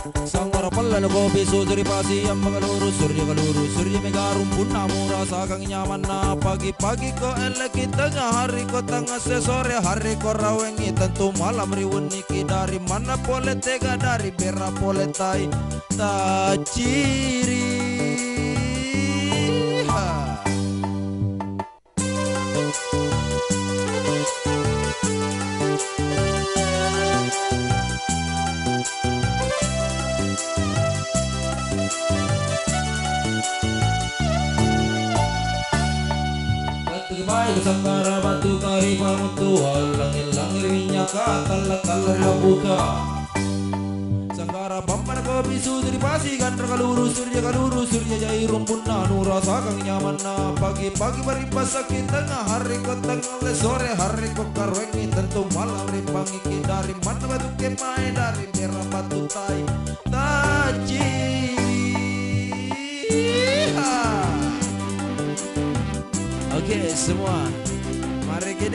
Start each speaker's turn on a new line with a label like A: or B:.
A: Sanggara pala kopi sudri pasi yang kaluru surya megarum pun namu rasa kang nyaman na pagi-pagi ko eleki tengah hari ko tengah sore hari ko rawengi tentu malam riwun niki dari mana pole tega dari bera pole tai ciri ha. Baik sanggara batu kari pamutu alang-ilang minyak katal-katal buka sanggara paman kopi sudri pasi gandra kaluru surya jai rumpun nanu rasa kang nyaman na pagi-pagi baripas sakit tengah hari ko tengah sore hari ko karwengi tentu malam rimbangi dari mana batu kemai dari merah batu tai Oke semua, mari kita